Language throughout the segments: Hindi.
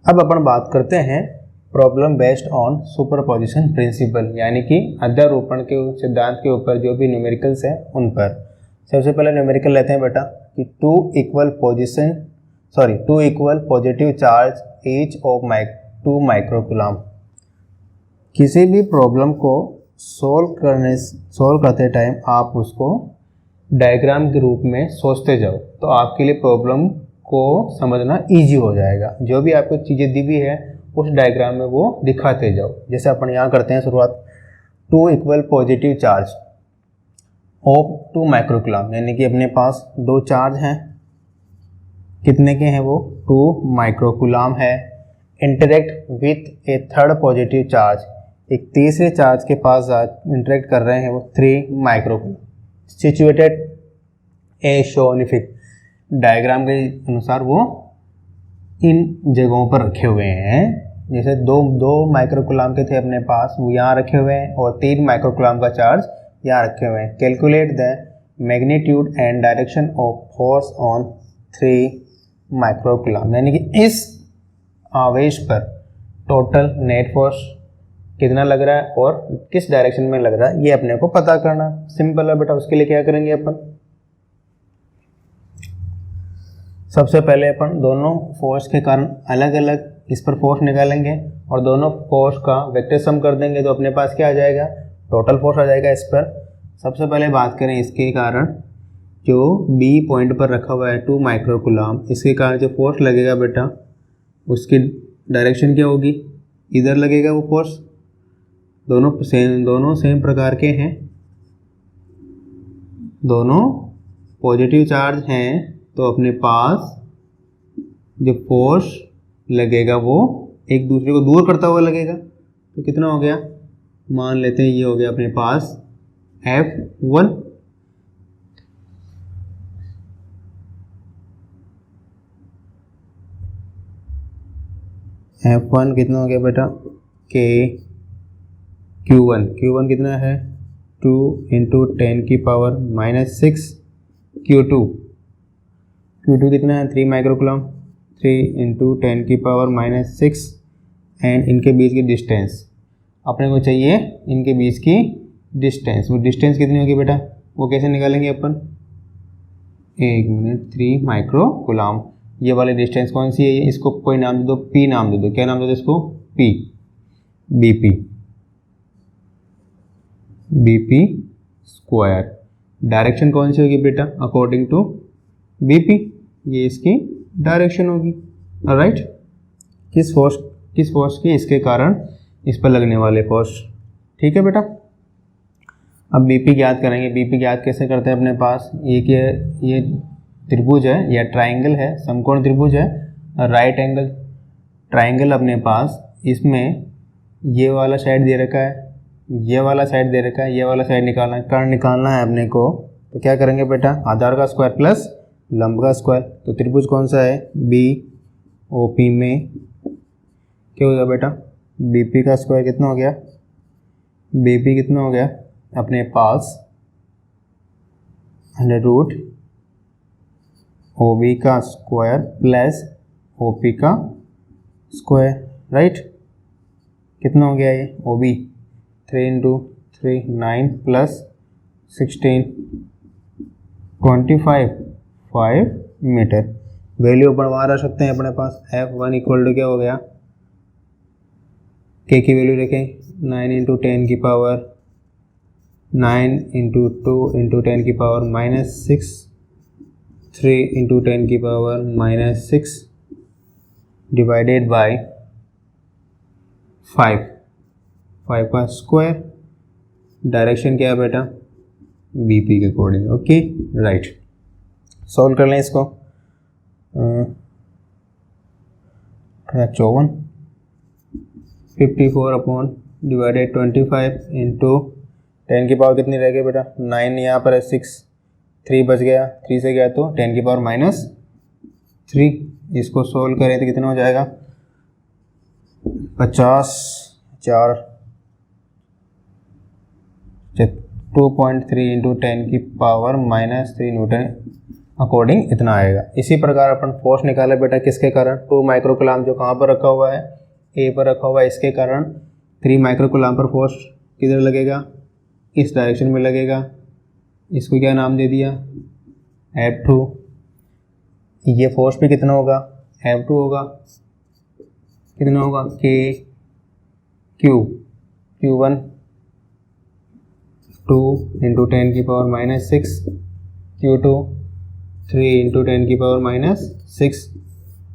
अब अपन बात करते हैं problem based on superposition principle, यानी कि अध्यारोपण के सिद्धांत के ऊपर जो भी न्यूमेरिकल्स हैं उन पर। सबसे पहले न्यूमेरिकल लेते हैं बेटा कि two equal positive charge each of 2 microcoulomb. किसी भी प्रॉब्लम को सॉल्व करते टाइम आप उसको डायग्राम के रूप में सोचते जाओ तो आपके लिए प्रॉब्लम को समझना इजी हो जाएगा। जो भी आपको चीज़ें दी हुई है उस डायग्राम में वो दिखाते जाओ। जैसे अपन यहाँ करते हैं शुरुआत, 2 equal positive charge of 2 microcoulomb, यानी कि अपने पास 2 चार्ज हैं। कितने के हैं वो? 2 माइक्रोकूलम है। Interact with A third positive charge, एक तीसरे चार्ज के पास इंटरेक्ट कर रहे हैं वो 3 माइक्रोकूलम। सिचुएटेड ए शोनिफिक, डायग्राम के अनुसार वो इन जगहों पर रखे हुए हैं। जैसे दो माइक्रोकूलम के थे अपने पास, वो यहाँ रखे हुए हैं, और 3 माइक्रोकूलम का चार्ज यहाँ रखे हुए हैं। Calculate the magnitude and direction of force on 3 microcoulomb, यानी कि इस आवेश पर टोटल नेट फोर्स कितना लग रहा है और किस डायरेक्शन में लग रहा है, ये अपने को पता करना। सिंपल है बेटा। उसके लिए क्या करेंगे अपन, सबसे पहले अपन दोनों फोर्स के कारण अलग अलग इस पर फोर्स निकालेंगे और दोनों फोर्स का वेक्टर सम कर देंगे तो अपने पास क्या आ जाएगा, टोटल फोर्स आ जाएगा इस पर। सबसे पहले बात करें इसके कारण, जो बी पॉइंट पर रखा हुआ है 2 माइक्रोकूलम, इसके कारण जो फोर्स लगेगा बेटा उसकी डायरेक्शन क्या होगी, इधर लगेगा वो फोर्स। दोनों सेम प्रकार के हैं, दोनों पॉजिटिव चार्ज हैं, तो अपने पास जो फोर्स लगेगा वो एक दूसरे को दूर करता हुआ लगेगा। तो कितना हो गया, मान लेते हैं ये हो गया अपने पास F1। F1 कितना हो गया बेटा, Q1 कितना है 2 × 10⁻⁻6 Q2 कितना है 3 माइक्रोकूलम, 3 × 10⁻⁻6 एंड इनके बीच की डिस्टेंस अपने को चाहिए, इनके बीच की डिस्टेंस। वो डिस्टेंस कितनी होगी बेटा, वो कैसे निकालेंगे अपन, 1 मिनट 3 माइक्रोकूलम। ये वाली डिस्टेंस कौन सी है, ये इसको कोई नाम दे दो, P नाम दे दो। क्या नाम दे दो इसको, P, BP स्क्वायर। डायरेक्शन कौन सी होगी बेटा, अकॉर्डिंग टू BP, ये इसकी डायरेक्शन होगी। राइट, किस फोर्स की, इसके कारण इस पर लगने वाले फोर्स। ठीक है बेटा। अब BP ज्ञात करेंगे। BP ज्ञात कैसे करते हैं, अपने पास ये त्रिभुज है या ट्राइंगल है, समकोण त्रिभुज है, राइट एंगल ट्राइंगल अपने पास, इसमें ये वाला साइड दे रखा है, ये वाला साइड दे रखा है, ये वाला साइड निकालना है, कर्ण निकालना है अपने को। तो क्या करेंगे बेटा, आधार का स्क्वायर प्लस लंब का स्क्वायर। तो त्रिभुज कौन सा है, BOP में क्या होगा बेटा, BP का स्क्वायर कितना हो गया, BP कितना हो गया अपने पास √ OB का स्क्वायर प्लस OP का स्क्वायर। राइट, कितना हो गया ये OB, 3 × 3 9 प्लस 16 25 5 मीटर। वैल्यू बढ़वा रख सकते हैं अपने पास। F1 इक्वल टू क्या हो गया, K की वैल्यू रखें 9 × 10⁻9 × 2 × 10⁻⁻6 3 × 10⁻⁻6 डिवाइडेड बाय 5 का स्क्वायर। डायरेक्शन क्या है बेटा, BP के अकॉर्डिंग। Okay, right. सॉल्व कर लें इसको। 54/25 इंटू 10 की पावर कितनी रह गई बेटा, 9 यहाँ पर है, 6 3 बच गया, 3 से गया तो 10⁻³ इसको सोल्व करें तो कितना हो जाएगा, 50 4 2.3 × 10⁻³ न्यूटन अकॉर्डिंग इतना आएगा। इसी प्रकार अपन फोर्स निकाले बेटा किसके कारण, 2 माइक्रोकूलम जो कहाँ पर रखा हुआ है, ए पर रखा हुआ है, इसके कारण 3 माइक्रोकूलम पर फोर्स किधर लगेगा, इस डायरेक्शन में लगेगा। इसको क्या नाम दे दिया, F2। ये फोर्स भी कितना होगा, F2 होगा, कितना होगा, Q1 2 इंटू 10 की पावर -6, Q2 3 इंटू 10 की पावर -6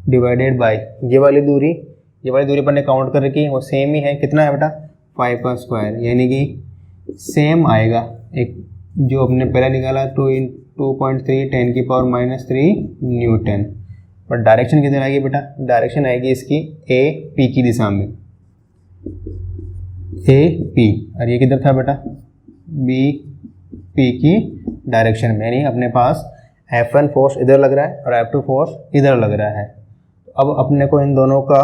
डिवाइडेड बाई ये वाली दूरी पर ने काउंट कर रखी है, वो सेम ही है, कितना है बेटा 5 का स्क्वायर, यानी कि सेम आएगा एक जो हमने पहले निकाला 2.3 10 की पावर -3 न्यूटन। पर डायरेक्शन किधर आएगी बेटा, डायरेक्शन आएगी इसकी ए पी की दिशा में, ए पी, और ये किधर था बेटा बी पी की डायरेक्शन में, यानी अपने पास F1 फोर्स इधर लग रहा है और F2 फोर्स इधर लग रहा है। अब अपने को इन दोनों का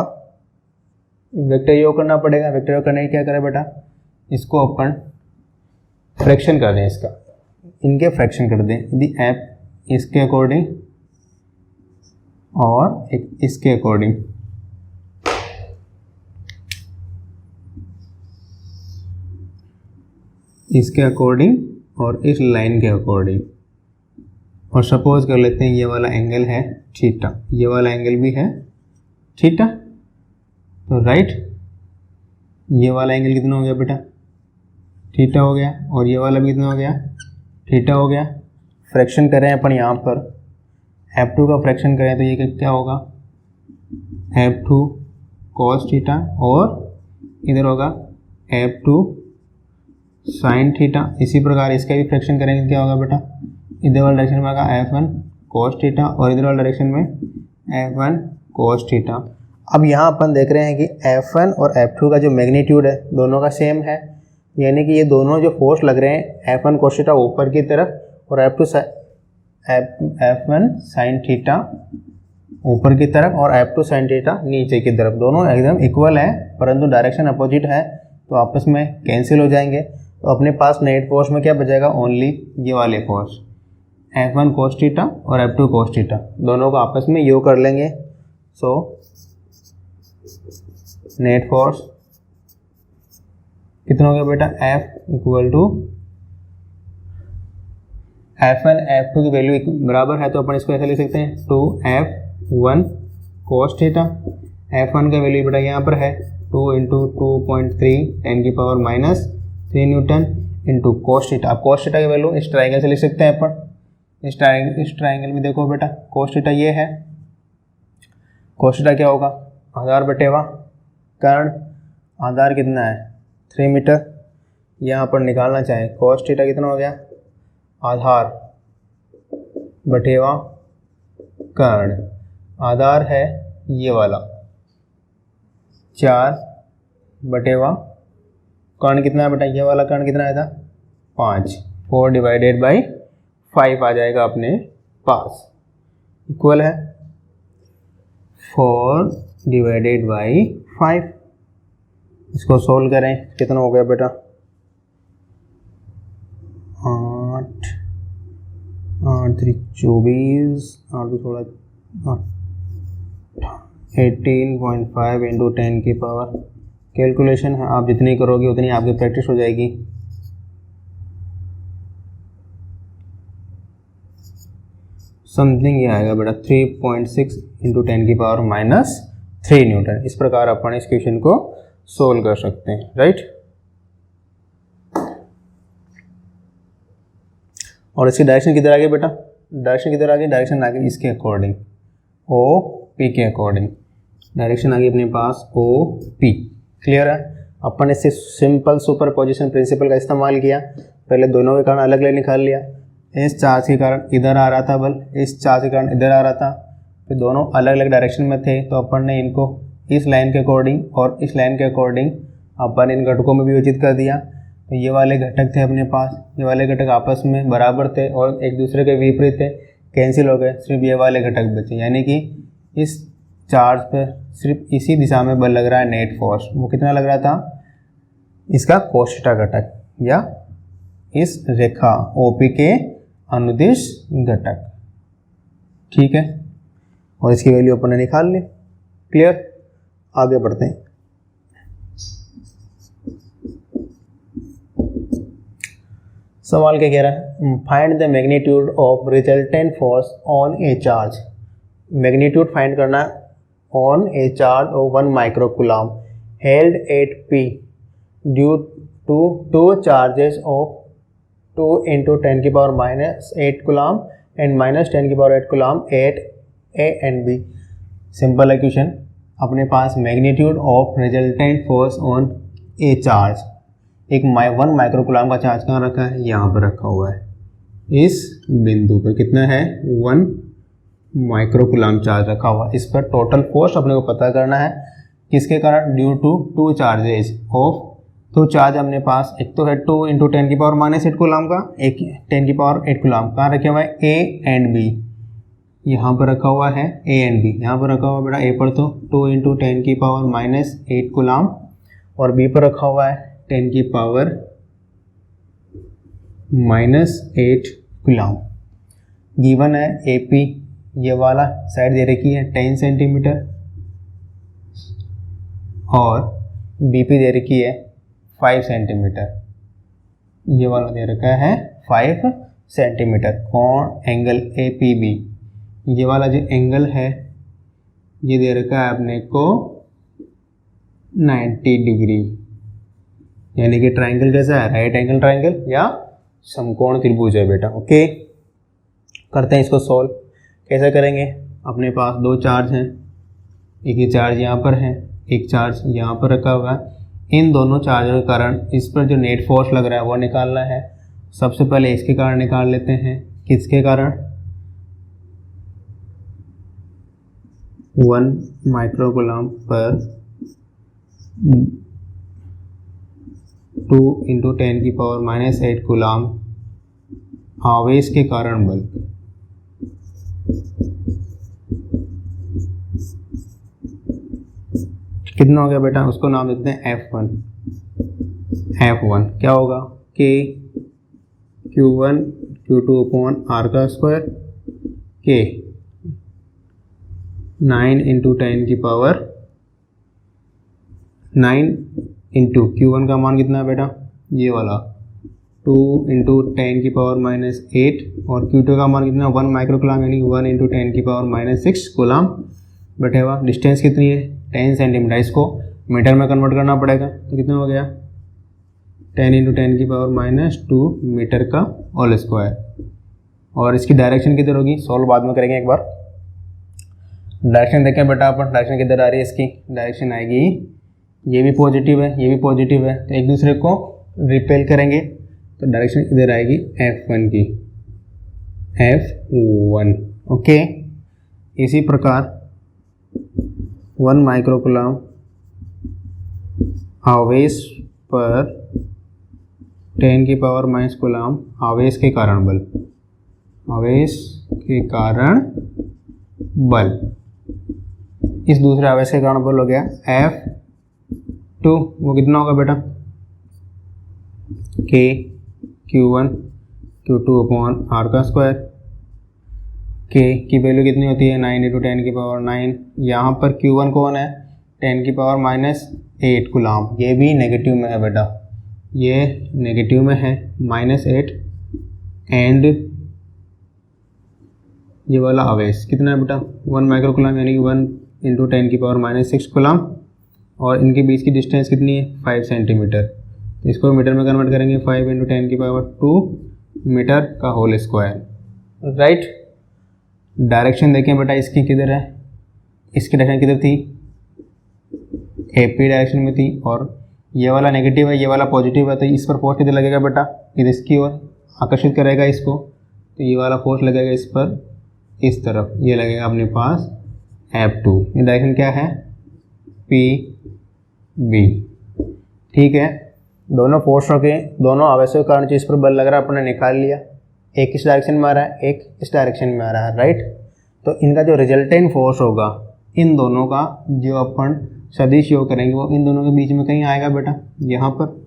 वेक्टर योग करना पड़ेगा। वेक्टर योग करने की क्या करें बेटा, इसको अपन फ्रैक्शन कर दें, इसका इनके फ्रैक्शन कर दें, यदि F इसके अकॉर्डिंग और एक इसके अकॉर्डिंग, इसके अकॉर्डिंग और इस लाइन के अकॉर्डिंग, और सपोज कर लेते हैं ये वाला एंगल है थीटा, ये वाला एंगल भी है थीटा, तो राइट ये वाला एंगल कितना हो गया बेटा थीटा हो गया, और ये वाला भी कितना हो गया थीटा हो गया। फ्रैक्शन करें अपन यहाँ पर F2 का फ्रैक्शन करें तो ये क्या होगा F2 cos थीटा, और इधर होगा F2 sin थीटा। इसी प्रकार इसका भी फ्रैक्शन करेंगे क्या होगा बेटा, इधर वाला डायरेक्शन में आएगा F1 cos थीटा और इधर वाला डायरेक्शन में F1 cos थीटा। अब यहाँ अपन देख रहे हैं कि F1 और F2 का जो मैग्नीट्यूड है दोनों का सेम है, यानी कि ये दोनों जो फोर्स लग रहे हैं F1 cos थीटा ऊपर की तरफ और F1 sin थीटा ऊपर की तरफ और F2 sin थीटा नीचे की तरफ, दोनों एकदम इक्वल है, परंतु डायरेक्शन अपोजिट है तो आपस में कैंसिल हो जाएंगे। तो अपने पास नेट फोर्स में क्या बचेगा, ओनली ये वाले फोर्स F1 cos थीटा और F2 cos थीटा, दोनों को आपस में योग कर लेंगे। सो नेट फोर्स कितना हो गया बेटा, F equal to F1 F2 की वैल्यू बराबर है, तो अपन इसको ऐसे लिख सकते हैं 2F1 cos थीटा। F1 का वैल्यू बेटा यहाँ पर है 2 इंटू 2.3 10 की power -3 Newton into cos theta. अब cos थीटा की वैल्यू इस ट्राइंगल से लिख सकते हैं अपन, इस ट्राइंगल में देखो बेटा cos थीटा ये है, cos थीटा क्या होगा आधार बटेवा कर्ण, आधार कितना है 3 मीटर, यहाँ पर निकालना चाहें cos थीटा कितना हो गया आधार बटेवा कर्ण, आधार है ये वाला 4 बटेवा कर्ण कितना है बेटा, ये वाला कर्ण कितना आया था 5, 4 डिवाइडेड बाई 5 आ जाएगा अपने पास, इक्वल है 4 डिवाइडेड बाई 5। इसको सोल्व करें कितना हो गया बेटा 8 8 3 24 8 थोड़ा 18.5 इंटू 10 की पावर, कैलकुलेशन है आप जितनी करोगे उतनी आपकी प्रैक्टिस हो जाएगी। समथिंग ये आएगा बेटा 3.6 इंटू 10 की पावर -3 न्यूटन। इस प्रकार अपन इस क्वेश्चन को सोल्व कर सकते हैं, राइट। और इसकी डायरेक्शन किधर आ गई बेटा, डायरेक्शन किधर आ गई, डायरेक्शन आ गई इसके अकॉर्डिंग ओ पी के अकॉर्डिंग, डायरेक्शन आ गई अपने पास ओ पी। क्लियर है। अपन इससे सिंपल सुपरपोजिशन प्रिंसिपल का इस्तेमाल किया, पहले दोनों के कारण अलग अलग निकाल लिया। इस चार्ज के कारण इधर आ रहा था बल, इस चार्ज के कारण इधर आ रहा था, फिर दोनों अलग अलग डायरेक्शन में थे, तो अपन ने इनको इस लाइन के अकॉर्डिंग और इस लाइन के अकॉर्डिंग अपन इन घटकों में विभाजित कर दिया। तो ये वाले घटक थे अपने पास, ये वाले घटक आपस में बराबर थे और एक दूसरे के विपरीत थे, कैंसिल हो गए, सिर्फ ये वाले घटक बचे। यानी कि इस चार्ज पर सिर्फ इसी दिशा में बल लग रहा है, नेट फोर्स वो कितना लग रहा था, इसका cos थीटा घटक या इस रेखा OP के अनुदिश घटक। ठीक है, और इसकी वैल्यू अपन ने निकाल ली। क्लियर, आगे बढ़ते हैं। सवाल क्या कह रहा है, find the magnitude of resultant force on a charge. Magnitude find करना on a charge of 1 microcoulomb held at P due to 2 charges of 2 × 10⁻⁻8 coulomb and -10⁻8 coulomb at A and B। Simple equation, अपने पास magnitude of resultant force on a charge, एक 1 माइक्रोकूलम का चार्ज कहाँ रखा है, यहाँ पर रखा हुआ है, इस बिंदु पर कितना है, 1 माइक्रोकूलम चार्ज रखा हुआ है। इस पर टोटल फोर्स अपने को पता करना है, किसके कारण, ड्यू टू 2 चार्जेस ऑफ, तो चार्ज अपने पास एक तो है 2 × 10⁻⁻8 कूलम का, एक 10⁻8 कूलम कहाँ रखे हुआ है, A and B, यहाँ पर रखा हुआ है A and B, यहाँ पर रखा हुआ बेटा A पर तो 2 × 10⁻⁻8 कूलम और B पर रखा हुआ है 10⁻⁻8 कूलम। गिवन है AP, ये वाला साइड दे रखी है 10 सेंटीमीटर और BP दे रखी है 5 सेंटीमीटर, ये वाला दे रखा है 5 सेंटीमीटर। कौन, एंगल APB, ये वाला जो एंगल है ये दे रखा है अपने को 90 डिग्री, यानी कि ट्राइंगल कैसा है, राइट एंगल ट्राइंगल या समकोण त्रिभुज है बेटा। ओके, करते हैं इसको सॉल्व। कैसे करेंगे, अपने पास 2 चार्ज हैं, एक ही चार्ज यहाँ पर है, एक चार्ज यहाँ पर रखा हुआ है। इन दोनों चार्जों के कारण इस पर जो नेट फोर्स लग रहा है वो निकालना है। सबसे पहले इसके कारण निकाल लेते हैं, किसके कारण, 1 माइक्रोकूलम पर 2 × 10⁻⁻8 कूलम आवेश के कारण बल। कितना हो गया बेटा, उसको नाम देते हैं F1। F1 क्या होगा, K Q1 Q2/r², K 9 × 10⁻9 Q1 का मान कितना है बेटा, ये वाला 2 × 10⁻⁸ और Q2 का मान कितना, 1 माइक्रोकूलम, यानी 1 × 10⁻6 कूलम बैठे हुआ। डिस्टेंस कितनी है, 10 सेंटीमीटर, इसको मीटर में कन्वर्ट करना पड़ेगा, तो कितना हो गया, 10 × 10⁻2 मीटर का होल स्क्वायर। और इसकी डायरेक्शन किधर होगी, सॉल्व बाद में करेंगे एक बार। डायरेक्शन देखें बेटा अपन, डायरेक्शन किधर आ रही है, इसकी डायरेक्शन आएगी, ये भी पॉजिटिव है, ये भी पॉजिटिव है, तो एक दूसरे को रिपेल करेंगे, तो डायरेक्शन इधर आएगी F1 की, F1। ओके, इसी प्रकार 1 माइक्रोकूलम आवेश पर 10⁻⁻⁻ कूलम आवेश के कारण बल, आवेश के कारण बल, इस दूसरे आवेश के कारण बल हो गया F2। वो कितना होगा बेटा, K Q1 Q2/r², K की वैल्यू कितनी होती है, 9 × 10⁻9। यहाँ पर Q1 कौन है, 10⁻8 कूलम, ये भी नेगेटिव में है बेटा, ये नेगेटिव में है, -8, एंड ये वाला आवेश कितना है बेटा, 1 माइक्रोकूलम, यानी 1 × 10⁻6 कूलम, और इनके बीच की डिस्टेंस कितनी है, 5 सेंटीमीटर, तो इसको मीटर में कन्वर्ट करेंगे, 5 × 10⁻2 मीटर का होल स्क्वायर। राइट, डायरेक्शन देखें बेटा, इसकी किधर है, इसकी डायरेक्शन किधर थी, AP डायरेक्शन में थी, और ये वाला नेगेटिव है, ये वाला पॉजिटिव है, तो इस पर फोर्स किधर लगेगा बेटा, इधर इसकी ओर आकर्षित करेगा इसको, तो ये वाला फोर्स लगेगा इस पर, इस तरफ, ये लगेगा अपने पास F2। ये डायरेक्शन क्या है, PB। ठीक है, दोनों फोर्सों के, दोनों आवेशों के कारण जो इस पर बल लग रहा है अपने निकाल लिया, एक इस डायरेक्शन में आ रहा है, एक इस डायरेक्शन में आ रहा है, राइट। तो इनका जो रिजल्टेंट फोर्स होगा, इन दोनों का जो अपन सदिश योग करेंगे वो इन दोनों के बीच में कहीं आएगा बेटा, यहाँ पर,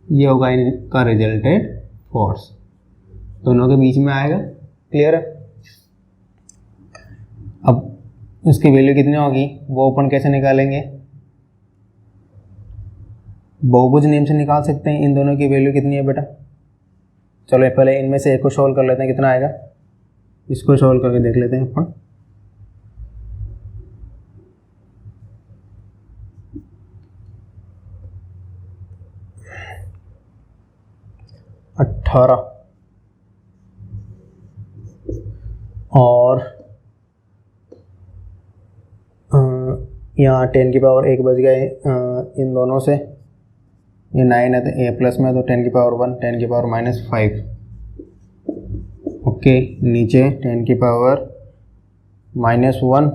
ये होगा इनका रिजल्टेंट फोर्स, दोनों के बीच में आएगा। क्लियर है, अब उसकी वैल्यू कितनी होगी वो अपन कैसे निकालेंगे, बहुभुज नियम से निकाल सकते हैं। इन दोनों की वैल्यू कितनी है बेटा, चलो पहले इनमें से एक को सॉल्व कर लेते हैं, कितना आएगा, इसको सॉल्व करके देख लेते हैं अपन। अट्ठारह और यहाँ 10 की पावर 1 बच गए इन दोनों से, ये 9 है तो a प्लस में, तो 10 की पावर 1, 10 की पावर -5, ओके। नीचे 10 की पावर -1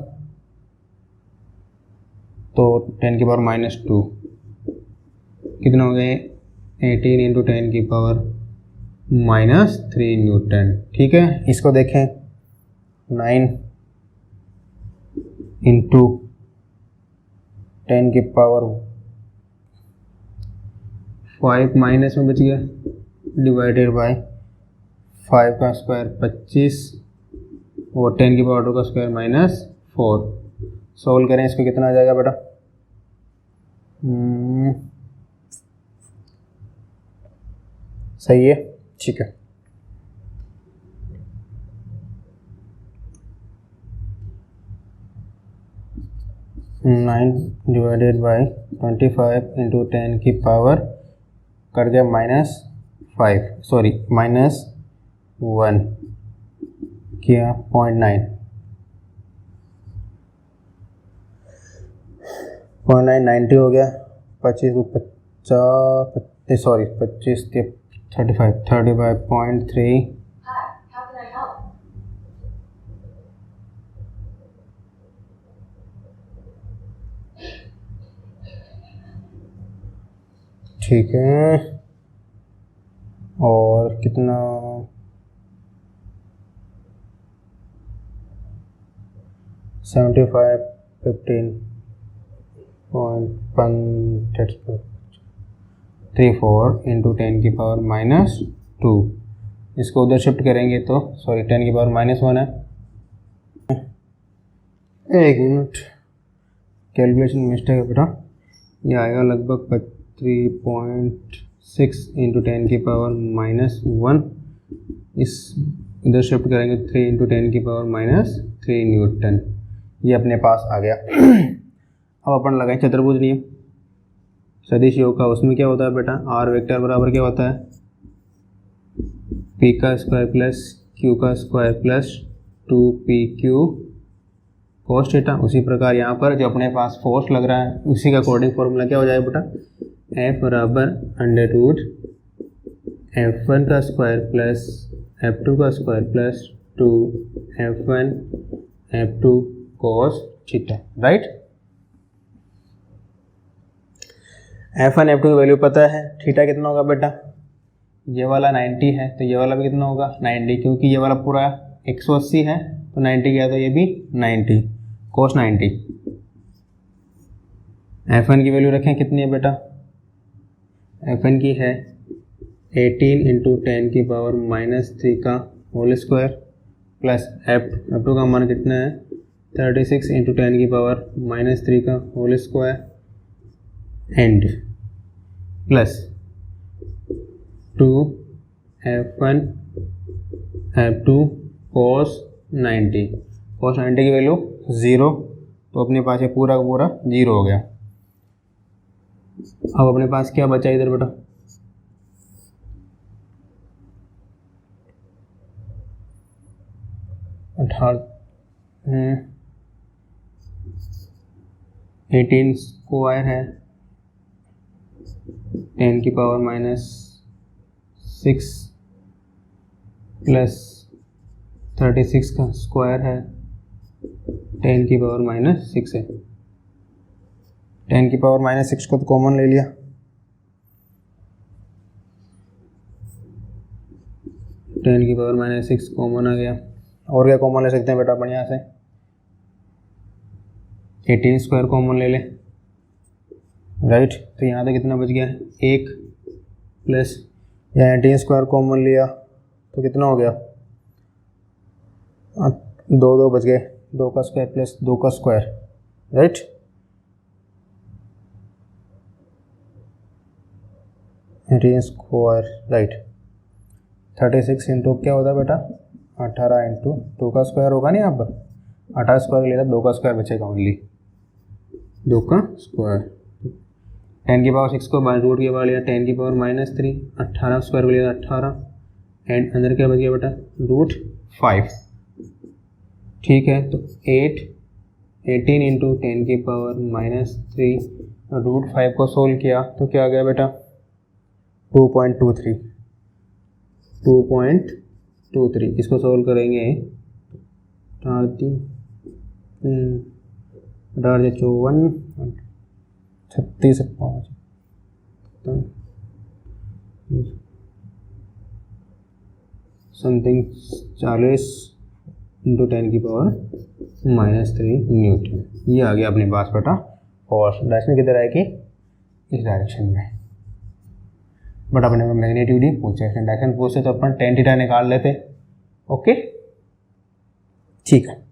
तो 10 की पावर -2, कितना हो गए 18 इंटू 10 की पावर -3 न्यूटन। ठीक है, इसको देखें 9 इंटू 10 की पावर 5 माइनस में बच गया, डिवाइडेड बाय 5 का स्क्वायर 25 और 10 की पावर 2 का स्क्वायर -4। सॉल्व करें इसको, कितना आ जाएगा बेटा, सही है, ठीक है। नाइन डिवाइडेड बाई 25 इंटू 10 की पावर कर गया -5, सॉरी -1 किया 0.9 90 हो गया। 25 सॉरी 25 35.3 ठीक है। और कितना 75 15.34 इंटू 10 की पावर -2, इसको उधर शिफ्ट करेंगे तो सॉरी 10 की पावर -1 है, एक मिनट कैलकुलेशन मिस्टेक है बेटा, ये आएगा लगभग 3.6 इंटू 10 की पावर -1, इस इधर शिफ्ट करेंगे 3 इंटू 10 की पावर -3 न्यूटन, ये अपने पास आ गया। अब अपन लगाएं चतुर्भुज नियम सदिश योग का, उसमें क्या होता है बेटा, आर वेक्टर बराबर क्या होता है, पी का स्क्वायर प्लस क्यू का square plus 2pq cos theta. उसी प्रकार यहाँ पर जो अपने पास फोर्स लग रहा है उसी का अकॉर्डिंग फॉर्मूला क्या हो जाएगा बेटा, F बराबर √ F1 का स्क्वायर प्लस F2 का square plus 2F1 F2 cos theta, right. F1 F2 की वैल्यू पता है, थीटा कितना होगा बेटा, ये वाला 90 है तो ये वाला भी कितना होगा 90, क्योंकि ये वाला पूरा 180 है तो 90 गया तो ये भी 90 cos 90। F1 की वैल्यू रखें कितनी है बेटा, F1 की है 18 इंटू 10 की पावर -3 का होल स्क्वायर प्लस F2 का मान कितना है 36 इंटू 10 की पावर -3 का whole square and plus 2F1 F2 cos 90 की वैल्यू 0, तो अपने पास ये पूरा का पूरा 0 हो गया। अब अपने पास क्या बचा इधर बेटा, -18 स्क्वायर है 10 की पावर -6 प्लस 36 का स्क्वायर है 10 की पावर -6 है। 10 की पावर -6 को तो कॉमन ले लिया, 10 की पावर -6 कॉमन आ गया। और क्या कॉमन ले सकते हैं बेटा अपन यहाँ से, 18 स्क्वायर कॉमन ले लें, राइट। तो यहाँ तक कितना बच गया, 1 प्लस यहाँ 18 स्क्वायर कॉमन लिया तो कितना हो गया, 2 बच गए, 2 का स्क्वायर प्लस 2 का square, right. Square, right. 36 into क्या होता है बेटा, 18 इंटू 2 का स्क्वायर होगा नहीं, यहाँ पर 18 स्क्वायर ले रहा, 2 का स्क्वायर बचेगा ओनली, 2 का स्क्वायर। 10 की पावर 6 को रूट के बाहर लिया, 10 की पावर -3, 18 स्क्वायर को लिया 18, एंड अंदर क्या बच गया बेटा, √5, ठीक है। तो 18 इंटू 10 की पावर -3 √5 को सोल्व किया तो क्या आ गया बेटा, 2.23। इसको सोल्व करेंगे, 54, 36, 5 समथिंग 40 इंटू 10 की पावर -3 न्यूटन। ये आ गया अपने पास बेटा, और डायरेक्शन किधर आएगी, इस डायरेक्शन में। बट अपने को मैग्नीट्यूड ही पूछे, डायरेक्शन पूछते तो अपन tan थीटा निकाल लेते। ओके, ठीक है।